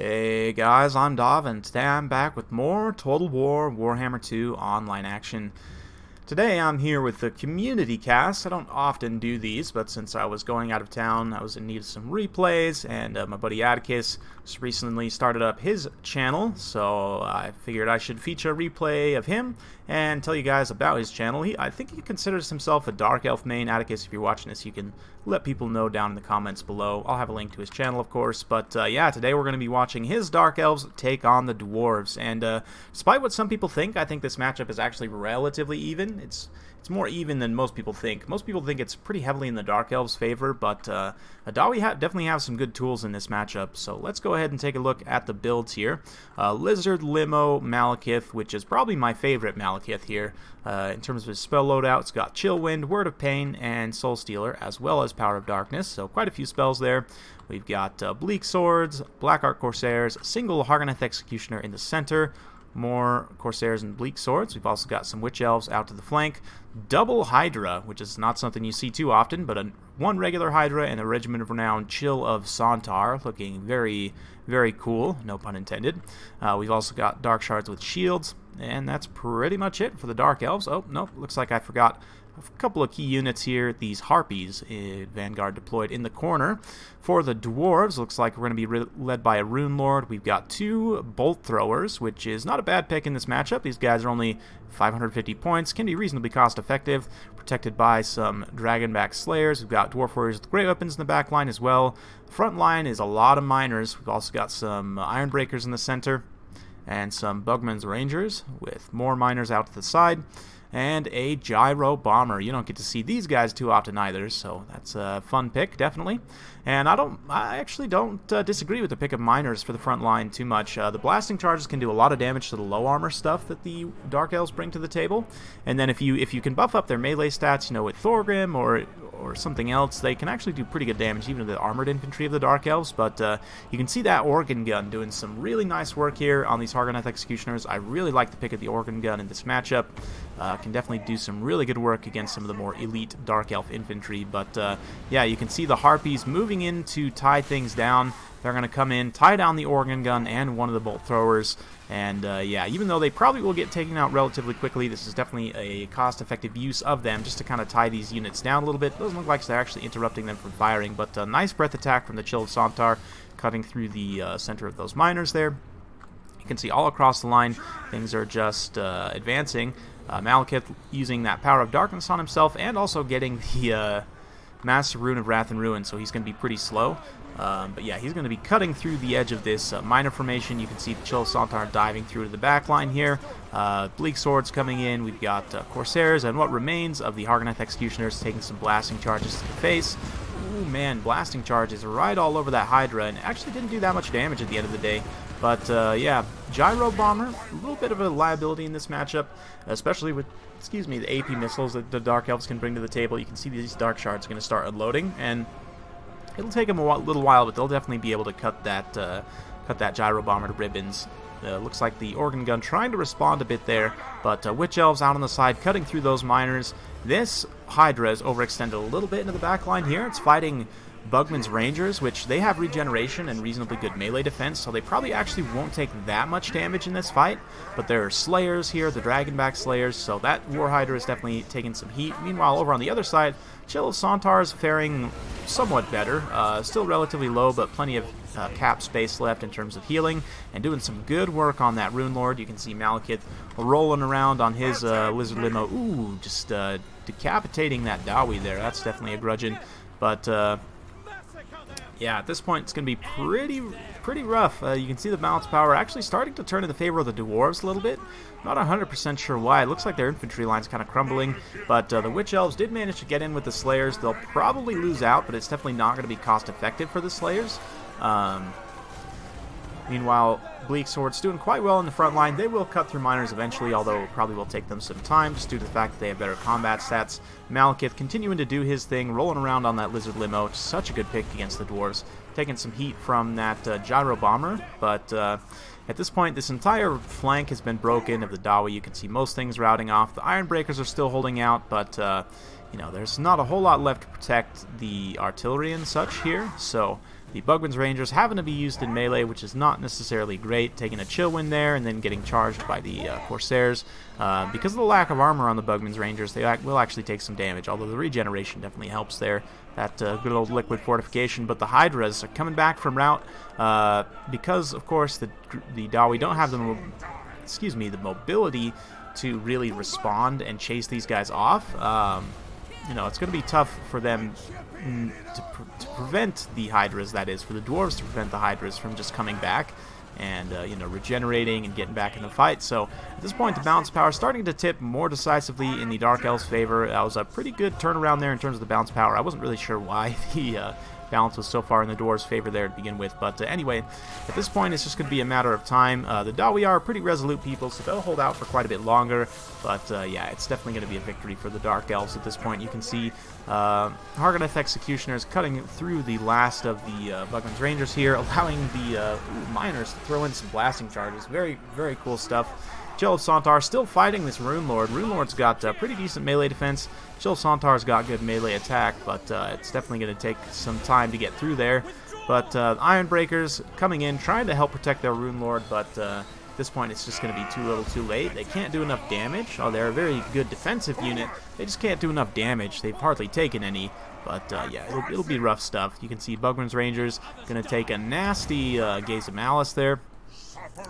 Hey guys, I'm Dov, and today I'm back with more Total War Warhammer 2 online action. Today I'm here with the community cast. I don't often do these, but since I was going out of town, I was in need of some replays, and my buddy Atticus just recently started up his channel, so I figured I should feature a replay of him and tell you guys about his channel. I think he considers himself a Dark Elf main. Atticus, if you're watching this, you can let people know down in the comments below. I'll have a link to his channel, of course, but yeah, today we're going to be watching his Dark Elves take on the Dwarves, and despite what some people think, I think this matchup is actually relatively even. It's more even than most people think. Most people think it's pretty heavily in the Dark Elves' favor, but Adawi definitely have some good tools in this matchup. So let's go ahead and take a look at the builds here. Lizard, Limo, Malekith, which is probably my favorite Malekith here. In terms of his spell loadout, it's got Chill Wind, Word of Pain, and Soul Stealer, as well as Power of Darkness. So quite a few spells there. We've got Bleak Swords, Black Art Corsairs, single Hargoneth Executioner in the center, more Corsairs and Bleak Swords. We've also got some Witch Elves out to the flank. Double Hydra, which is not something you see too often, but one regular Hydra and a Regiment of Renown Chill of Sontar, looking very, very cool, no pun intended. We've also got Dark Shards with shields, and that's pretty much it for the Dark Elves. Oh, no, looks like I forgot a couple of key units here. These Harpies, Vanguard deployed in the corner. For the Dwarves, looks like we're going to be led by a Rune Lord. We've got two Bolt Throwers, which is not a bad pick in this matchup. These guys are only 550 points, can be reasonably cost effective, protected by some Dragonback Slayers. We've got Dwarf Warriors with great weapons in the back line as well. The front line is a lot of Miners. We've also got some Iron Breakers in the center, and some Bugman's Rangers with more Miners out to the side, and a Gyro Bomber. You don't get to see these guys too often either, so that's a fun pick, definitely. And I actually don't disagree with the pick of Miners for the front line too much. The blasting charges can do a lot of damage to the low armor stuff that the Dark Elves bring to the table, and then if you can buff up their melee stats, you know, with Thorgrim or something else, they can actually do pretty good damage even to the armored infantry of the Dark Elves. But you can see that Organ Gun doing some really nice work here on these Hargoneth Executioners. I really like the pick of the Organ Gun in this matchup. Can definitely do some really good work against some of the more elite Dark Elf infantry. But yeah, you can see the Harpies moving in to tie things down. They're going to come in, tie down the Organ Gun and one of the Bolt Throwers. And yeah, even though they probably will get taken out relatively quickly, this is definitely a cost-effective use of them just to kind of tie these units down a little bit. Doesn't look like they're actually interrupting them from firing, but a nice breath attack from the Chill of Sontar, cutting through the center of those Miners there. You can see all across the line, things are just advancing. Malekith using that Power of Darkness on himself, and also getting the Master Rune of Wrath and Ruin, so he's going to be pretty slow. But yeah, he's going to be cutting through the edge of this Miner formation. You can see the Chill of Sontar diving through to the back line here. Bleak Swords coming in. We've got Corsairs and what remains of the Hargoneth Executioners taking some blasting charges to the face. Ooh, man, blasting charges right all over that Hydra, and actually didn't do that much damage at the end of the day. But yeah, Gyro Bomber, a little bit of a liability in this matchup, especially with, the AP missiles that the Dark Elves can bring to the table. You can see these Dark Shards are going to start unloading, and it'll take them a little while, but they'll definitely be able to cut that Gyro Bomber to ribbons. Looks like the Organ Gun trying to respond a bit there, but Witch Elves out on the side, cutting through those Miners. This Hydra is overextended a little bit into the back line here. It's fighting Bugman's Rangers, which they have regeneration and reasonably good melee defense, so they probably actually won't take that much damage in this fight. But there are Slayers here, the Dragonback Slayers, so that War Hydra is definitely taking some heat. Meanwhile, over on the other side, Chill of Sontar is faring somewhat better. Still relatively low, but plenty of cap space left in terms of healing, and doing some good work on that Rune Lord. You can see Malekith rolling around on his Lizard Limo. Ooh, just decapitating that Dawi there. That's definitely a grudgin'. But yeah, at this point it's going to be pretty rough. You can see the balance power actually starting to turn in the favor of the Dwarves a little bit. Not 100% sure why. It looks like their infantry line's kind of crumbling, but the Witch Elves did manage to get in with the Slayers. They'll probably lose out, but it's definitely not going to be cost effective for the Slayers. Meanwhile, Bleak Swords doing quite well in the front line. They will cut through Miners eventually, although it probably will take them some time just due to the fact that they have better combat stats. Malekith continuing to do his thing, rolling around on that Lizard Limo. Such a good pick against the Dwarves. Taking some heat from that Gyro Bomber, but at this point, this entire flank has been broken of the Dawi. You can see most things routing off. The Iron Breakers are still holding out, but you know, there's not a whole lot left to protect the artillery and such here, so The Bugman's Rangers having to be used in melee, which is not necessarily great, taking a chill win there and then getting charged by the Corsairs. Because of the lack of armor on the Bugman's Rangers, they will actually take some damage, although the regeneration definitely helps there. That good old liquid fortification. But the Hydras are coming back from route because, of course, the Dawi don't have the mobility to really respond and chase these guys off. You know, it's going to be tough for them to prevent the Hydras, that is, for the Dwarves to prevent the Hydras from just coming back and, you know, regenerating and getting back in the fight. So at this point, the balance power is starting to tip more decisively in the Dark Elves' favor. That was a pretty good turnaround there in terms of the balance power. I wasn't really sure why the balance was so far in the Dwarves' favor there to begin with. But anyway, at this point, it's just going to be a matter of time. The Dawi are pretty resolute people, so they'll hold out for quite a bit longer. But yeah, it's definitely going to be a victory for the Dark Elves at this point. You can see Harganeth Executioners cutting through the last of the Bugman's Rangers here, allowing the Miners to throw in some blasting charges. Very, very cool stuff. Chill of Sontar still fighting this Rune Lord. Rune Lord's got pretty decent melee defense. Chill of Sontar's got good melee attack, but it's definitely going to take some time to get through there. But Ironbreakers coming in, trying to help protect their Rune Lord, but at this point it's just going to be too little too late. They can't do enough damage. Oh, they're a very good defensive unit. They just can't do enough damage. They've hardly taken any. But yeah, it'll be rough stuff. You can see Bugman's Rangers going to take a nasty Gaze of Malice there.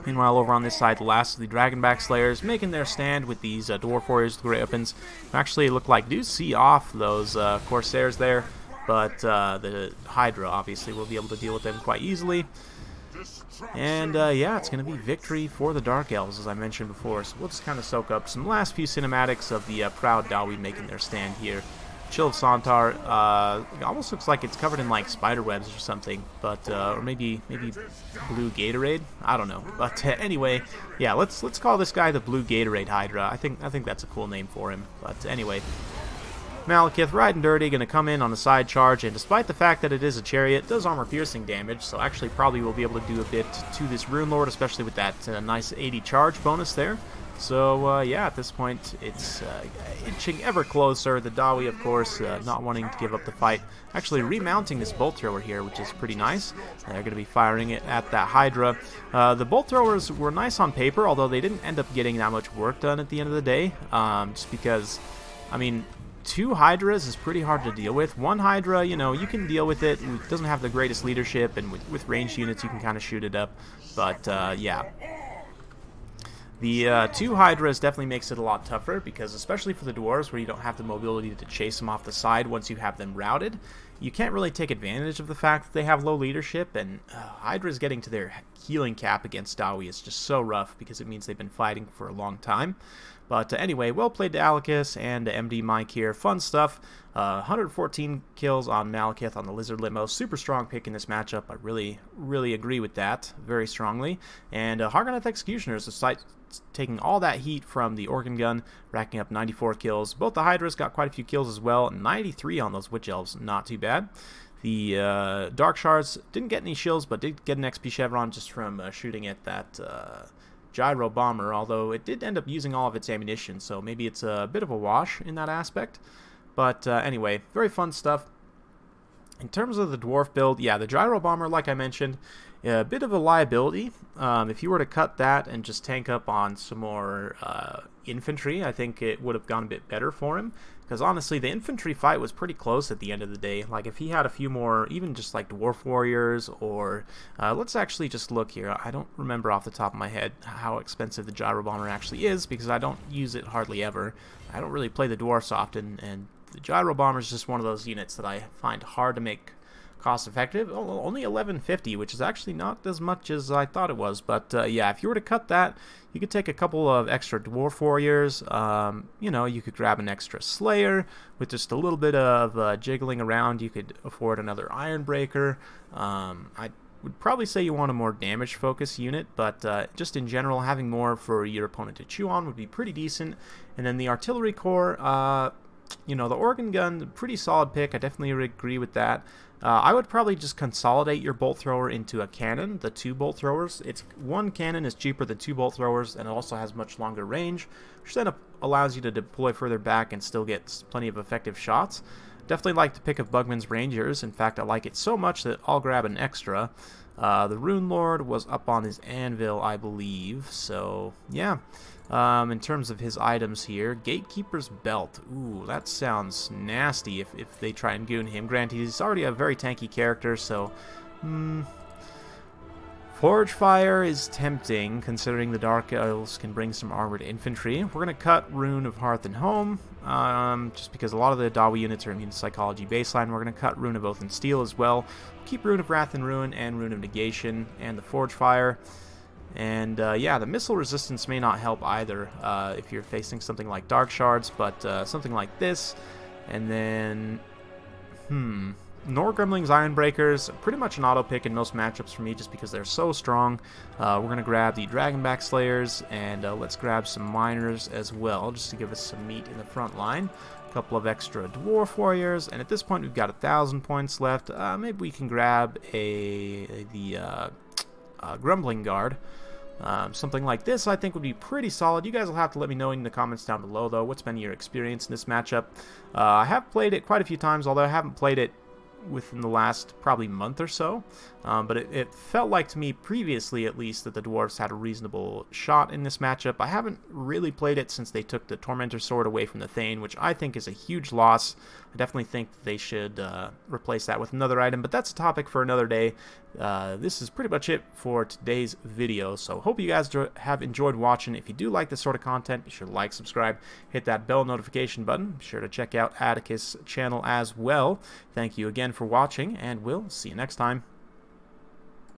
Meanwhile, over on this side, the last of the Dragonback Slayers making their stand with these Dwarf Warriors with great weapons. Actually, look like do see off those Corsairs there, but the Hydra obviously will be able to deal with them quite easily. And yeah, it's going to be victory for the Dark Elves, as I mentioned before. So we'll just kind of soak up some last few cinematics of the proud Dawi making their stand here. Chill of Sontar, it almost looks like it's covered in like spider webs or something, but or maybe blue Gatorade. I don't know. But anyway, yeah, let's call this guy the Blue Gatorade Hydra. I think that's a cool name for him. But anyway, Malekith riding dirty, going to come in on a side charge, and despite the fact that it is a chariot, it does armor piercing damage. So actually, probably will be able to do a bit to this Rune Lord, especially with that nice 80 charge bonus there. So, yeah, at this point, it's inching ever closer. The Dawi, of course, not wanting to give up the fight. Actually remounting this bolt thrower here, which is pretty nice. They're going to be firing it at that Hydra. The bolt throwers were nice on paper, although they didn't end up getting that much work done at the end of the day. Just because, I mean, 2 Hydras is pretty hard to deal with. 1 Hydra, you know, you can deal with it. It doesn't have the greatest leadership, and with ranged units, you can kind of shoot it up. But, yeah. The 2 Hydras definitely makes it a lot tougher, because especially for the Dwarves, where you don't have the mobility to chase them off the side once you have them routed, you can't really take advantage of the fact that they have low leadership, and Hydra's getting to their healing cap against Dawi is just so rough, because it means they've been fighting for a long time. But anyway, well played to Alicus and MD Mike here. Fun stuff. 114 kills on Malekith on the Lizard Limo. Super strong pick in this matchup. I really agree with that very strongly. And Harganeth Executioners, despite taking all that heat from the Organ Gun, racking up 94 kills. Both the Hydras got quite a few kills as well. 93 on those Witch Elves. Not too bad. The Dark Shards didn't get any shills, but did get an XP Chevron just from shooting at that Gyro Bomber, although it did end up using all of its ammunition, so maybe it's a bit of a wash in that aspect. But anyway, very fun stuff. In terms of the Dwarf build, yeah, the Gyro Bomber, like I mentioned, a bit of a liability. If you were to cut that and just tank up on some more infantry, I think it would have gone a bit better for him. Because honestly, the infantry fight was pretty close at the end of the day. Like, if he had a few more, even just like Dwarf Warriors, or let's actually just look here. I don't remember off the top of my head how expensive the Gyro Bomber actually is, because I don't use it hardly ever. I don't really play the Dwarfs often, and the Gyro Bomber is just one of those units that I find hard to make cost effective. Only 1150, which is actually not as much as I thought it was. But yeah, if you were to cut that, you could take a couple of extra Dwarf Warriors. You know, you could grab an extra Slayer with just a little bit of jiggling around. You could afford another Ironbreaker. I would probably say you want a more damage focused unit, but just in general, having more for your opponent to chew on would be pretty decent. And then the Artillery Corps, you know, the Organ Gun, pretty solid pick. I definitely agree with that. I would probably just consolidate your bolt thrower into a cannon, the 2 bolt throwers. One cannon is cheaper than 2 bolt throwers, and it also has much longer range, which then allows you to deploy further back and still get plenty of effective shots. Definitely like the pick of Bugman's Rangers. In fact, I like it so much that I'll grab an extra. The Rune Lord was up on his anvil, I believe. So, yeah. In terms of his items here, Gatekeeper's Belt. Ooh, that sounds nasty if they try and goon him. Granted, he's already a very tanky character, so... Forge Fire is tempting, considering the Dark Elves can bring some armored infantry. We're going to cut Rune of Hearth and Home, just because a lot of the Dawi units are immune to Psychology baseline. We're going to cut Rune of Oath and Steel as well. Keep Rune of Wrath and Ruin and Rune of Negation and the Forge Fire. And yeah, the missile resistance may not help either if you're facing something like Dark Shards, but something like this. And then, Norgremling's Ironbreakers, pretty much an auto pick in most matchups for me just because they're so strong. We're going to grab the Dragonback Slayers, and let's grab some Miners as well, just to give us some meat in the front line. A couple of extra Dwarf Warriors, and at this point we've got 1,000 points left. Maybe we can grab the Grumbling Guard. Something like this I think would be pretty solid. You guys will have to let me know in the comments down below, though, what's been your experience in this matchup. I have played it quite a few times, although I haven't played it within the last probably month or so, but it felt like to me previously at least that the Dwarfs had a reasonable shot in this matchup. I haven't really played it since they took the Tormentor Sword away from the Thane, which I think is a huge loss. I definitely think that they should replace that with another item, but that's a topic for another day. This is pretty much it for today's video, so hope you guys have enjoyed watching. If you do like this sort of content, be sure to like, subscribe, hit that bell notification button. Be sure to check out Atticus' channel as well. Thank you again for watching, and we'll see you next time.